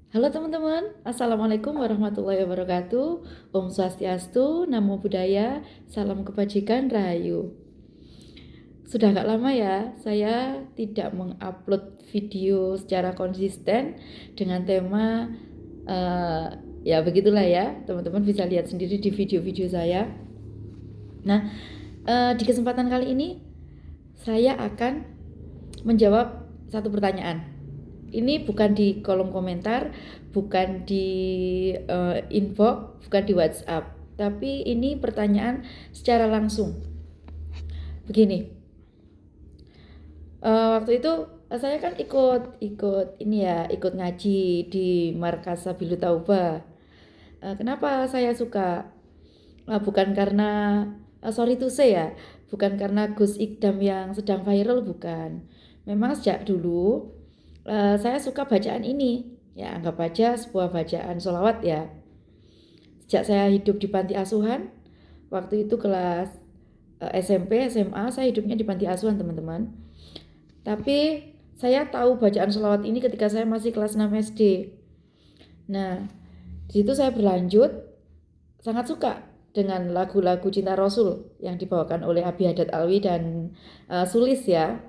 Halo teman-teman, Assalamualaikum warahmatullahi wabarakatuh. Om Swastiastu, Namo Buddhaya, Salam Kebajikan, Rahayu. Sudah gak lama ya, saya tidak mengupload video secara konsisten dengan tema ya begitulah ya, teman-teman bisa lihat sendiri di video-video saya. Nah, di kesempatan kali ini saya akan menjawab satu pertanyaan. Ini bukan di kolom komentar, bukan di inbox, bukan di WhatsApp, tapi ini pertanyaan secara langsung. Begini, waktu itu saya kan ikut ini ya, ikut ngaji di Markas Sabilu Taubah. Kenapa saya suka? Bukan karena sorry to say ya, bukan karena Gus Ikdam yang sedang viral, bukan. Memang sejak dulu saya suka bacaan ini, ya anggap aja sebuah bacaan sholawat ya. Sejak saya hidup di panti asuhan, waktu itu kelas SMP, SMA, saya hidupnya di panti asuhan teman-teman. Tapi saya tahu bacaan sholawat ini ketika saya masih kelas 6 SD. Nah, di situ saya berlanjut, sangat suka dengan lagu-lagu cinta Rasul yang dibawakan oleh Abi Haddad Alwi dan Sulis ya.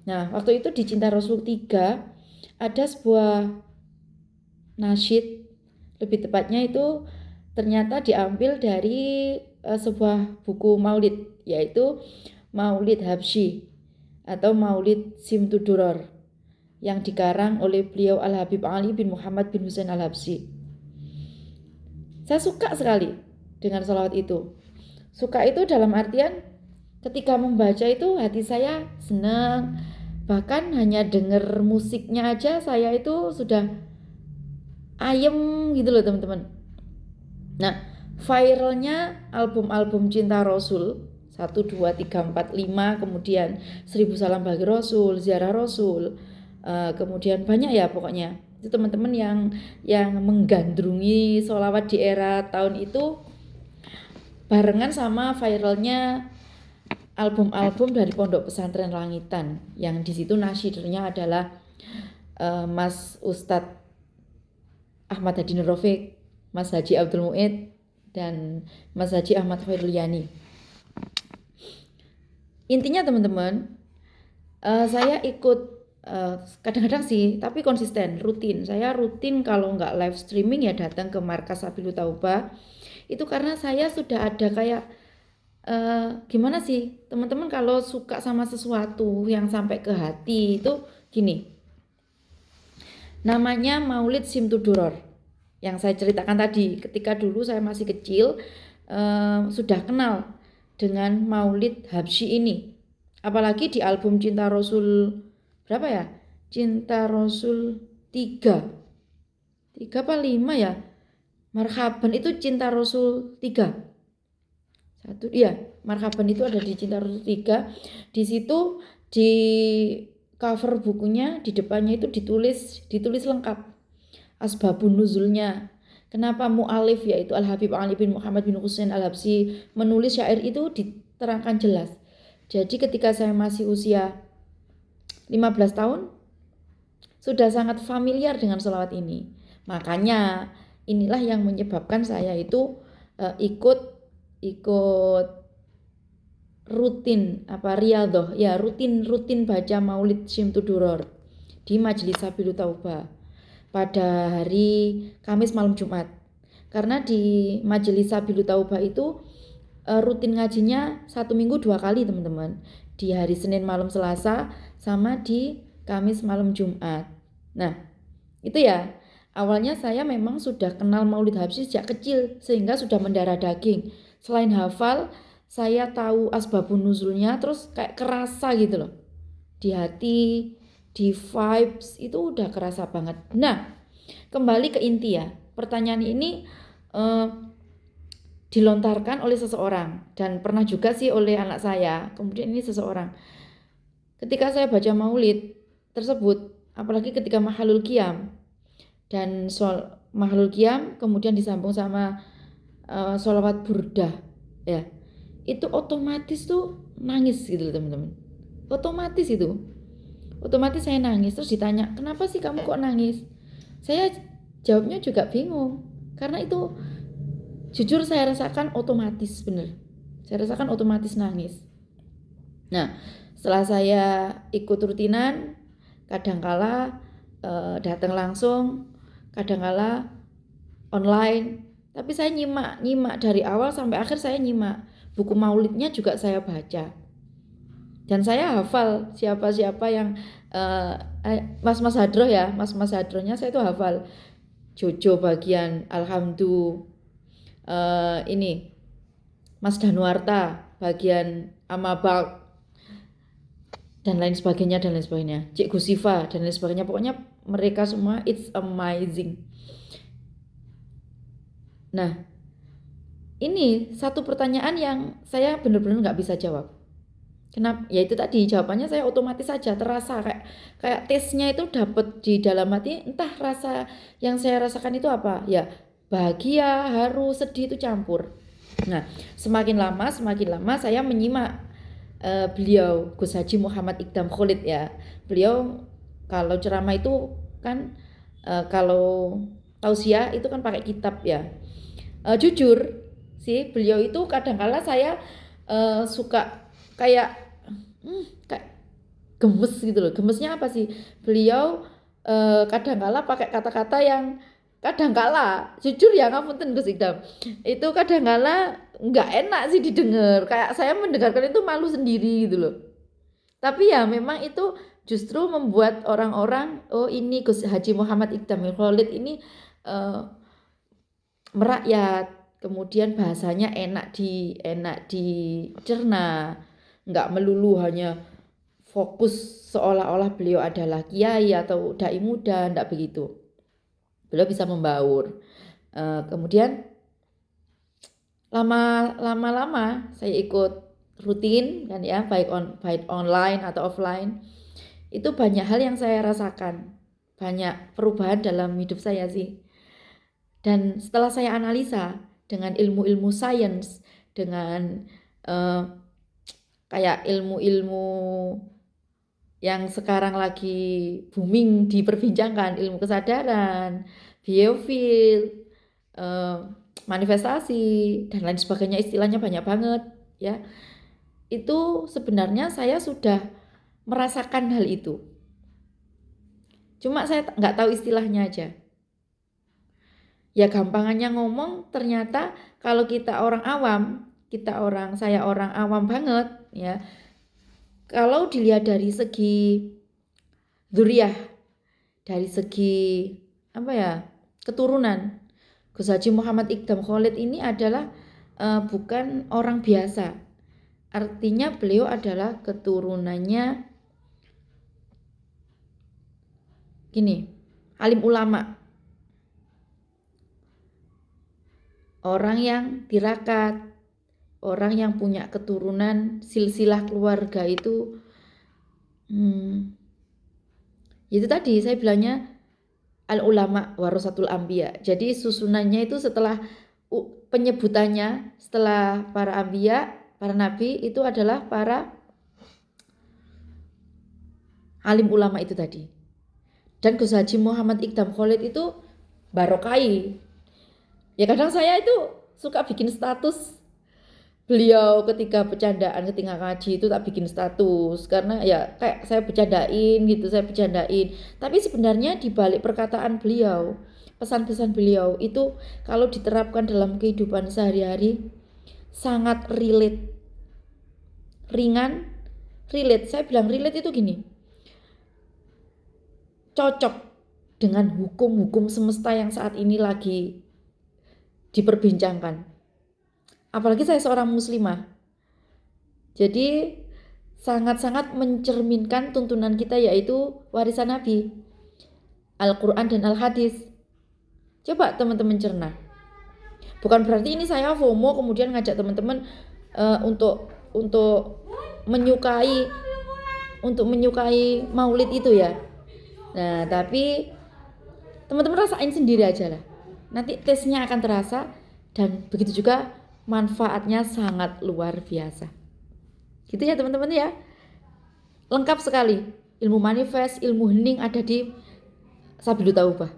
Nah, waktu itu di Cinta Rasul 3 ada sebuah nasyid, lebih tepatnya itu ternyata diambil dari sebuah buku maulid, yaitu Maulid Habsyi atau Maulid Simtuduror yang dikarang oleh beliau Al-Habib Ali bin Muhammad bin Husain Al-Habsyi. Saya suka sekali dengan sholawat itu. Suka itu dalam artian ketika membaca itu hati saya senang. Bahkan hanya denger musiknya aja saya itu sudah ayem gitu loh teman-teman. Nah, viralnya album-album cinta Rasul 1, 2, 3, 4, 5, kemudian 1000 salam bagi Rasul, ziarah Rasul, kemudian banyak ya pokoknya. Itu teman-teman yang menggandrungi sholawat di era tahun itu barengan sama viralnya album-album dari Pondok Pesantren Langitan, yang di situ nasyidernya adalah Mas Ustadz Ahmad Hadi Nur Rafiq, Mas Haji Abdul Muid, dan Mas Haji Ahmad Khairul Yani. Intinya teman-teman, saya ikut kadang-kadang sih, tapi konsisten, rutin. Saya rutin kalau nggak live streaming ya datang ke Markas Sabilu Taubah. Itu karena saya sudah ada kayak gimana sih teman-teman kalau suka sama sesuatu yang sampai ke hati itu gini, namanya Maulid Simtuduror yang saya ceritakan tadi. Ketika dulu saya masih kecil sudah kenal dengan Maulid Habsyi ini, apalagi di album Cinta Rasul berapa ya, Cinta Rasul 3 apa 5 ya, Marhaban itu Cinta Rasul 3 satu, iya, Marhaban itu ada di Cinta Rasul 3. Di situ di cover bukunya di depannya itu ditulis lengkap asbabun nuzulnya. Kenapa mu'alif yaitu Al-Habib Ali bin Muhammad bin Husain Al-Habsyi menulis syair itu diterangkan jelas. Jadi ketika saya masih usia 15 tahun sudah sangat familiar dengan sholawat ini. Makanya inilah yang menyebabkan saya itu ikut rutin riyadhah ya, rutin baca Maulid Simtuduror di Majelis Sabilu Taubah pada hari Kamis malam Jumat. Karena di Majelis Sabilu Taubah itu rutin ngajinya 1 minggu 2 kali teman-teman, di hari Senin malam Selasa sama di Kamis malam Jumat. Nah itu ya, awalnya saya memang sudah kenal Maulid Habsyi sejak kecil sehingga sudah mendarah daging. Selain hafal, saya tahu asbabun nuzulnya, terus kayak kerasa gitu loh. Di hati, di vibes itu udah kerasa banget. Nah, kembali ke inti ya. Pertanyaan ini dilontarkan oleh seseorang dan pernah juga sih oleh anak saya. Kemudian ini seseorang. Ketika saya baca Maulid tersebut, apalagi ketika Mahalul Qiyam dan Mahalul Qiyam kemudian disambung sama sholawat burdah ya, itu otomatis tuh nangis gitu teman-teman. Otomatis saya nangis. Terus ditanya, kenapa sih kamu kok nangis? Saya Jawabnya juga bingung. Karena itu jujur saya rasakan otomatis, bener. Saya rasakan otomatis nangis. Nah, setelah saya ikut rutinan, kadangkala datang langsung, kadangkala online. Tapi saya nyimak dari awal sampai akhir, saya nyimak. Buku maulidnya juga saya baca. Dan saya hafal siapa-siapa yang Mas Hadroh ya, Mas Hadrohnya saya itu hafal. Jojo bagian Alhamdulillah, ini Mas Danuarta bagian Amabak dan lain sebagainya, Cik Gusifa dan lain sebagainya. Pokoknya mereka semua it's amazing. Nah, ini satu pertanyaan yang saya benar-benar nggak bisa jawab. Kenapa? Ya itu tadi, jawabannya saya otomatis saja terasa kayak tesnya itu dapat di dalam hati. Entah rasa yang saya rasakan itu apa, ya bahagia, haru, sedih itu campur. Nah, semakin lama saya menyimak beliau Gus Haji Muhammad Iqdam Khalid ya. Beliau kalau ceramah itu kan kalau tausiah itu kan pakai kitab ya. Jujur sih, beliau itu kadang-kala saya suka kayak gemes gitu loh. Gemesnya apa sih? Beliau kadang-kala pakai kata-kata yang kadang-kala, jujur ya ngapunten Gus Ikdam, itu kadang-kala nggak enak sih didengar. Kayak saya mendengarkan itu malu sendiri gitu loh. Tapi ya memang itu justru membuat orang-orang, oh ini Gus Haji Muhammad Iqdam Khalid ini merakyat, kemudian bahasanya enak dicerna, nggak melulu hanya fokus seolah-olah beliau adalah kiai atau dai muda, enggak begitu. Beliau bisa membaur. Kemudian lama-lama saya ikut rutin kan ya, baik online atau offline. Itu banyak hal yang saya rasakan, banyak perubahan dalam hidup saya sih. Dan setelah saya analisa dengan ilmu-ilmu sains, dengan kayak ilmu-ilmu yang sekarang lagi booming diperbincangkan, ilmu kesadaran, biofield, manifestasi dan lain sebagainya, istilahnya banyak banget ya. Itu sebenarnya saya sudah merasakan hal itu. Cuma saya nggak tahu istilahnya aja. Ya gampangannya ngomong, ternyata kalau kita orang awam, saya orang awam banget ya. Kalau dilihat dari segi dzurriyah, dari segi apa ya, keturunan, Gus Haji Muhammad Iqdam Khalid ini adalah bukan orang biasa. Artinya beliau adalah keturunannya gini, alim ulama, orang yang tirakat, orang yang punya keturunan silsilah keluarga itu itu tadi saya bilangnya al ulama warasatul anbiya. Jadi susunannya itu setelah penyebutannya, setelah para anbiya, para nabi itu adalah para alim ulama itu tadi. Dan Gus Haji Muhammad Iqdam Khalid itu barokai. Ya kadang saya itu suka bikin status beliau ketika bercandaan, ketika ngaji itu tak bikin status karena ya kayak saya bercandain gitu, tapi sebenarnya di balik perkataan beliau, pesan-pesan beliau itu kalau diterapkan dalam kehidupan sehari-hari sangat relate, ringan, relate. Saya bilang relate itu gini, cocok dengan hukum-hukum semesta yang saat ini lagi diperbincangkan. Apalagi saya seorang muslimah. Jadi sangat-sangat mencerminkan tuntunan kita, yaitu warisan Nabi, Al-Quran dan Al-Hadis. Coba teman-teman cerna. Bukan berarti ini saya FOMO kemudian ngajak teman-teman untuk menyukai maulid itu ya. Nah, tapi teman-teman rasain sendiri aja lah. Nanti tesnya akan terasa dan begitu juga manfaatnya sangat luar biasa. Gitu ya teman-teman ya. Lengkap sekali. Ilmu manifest, ilmu hening ada di Sabilu Taubah.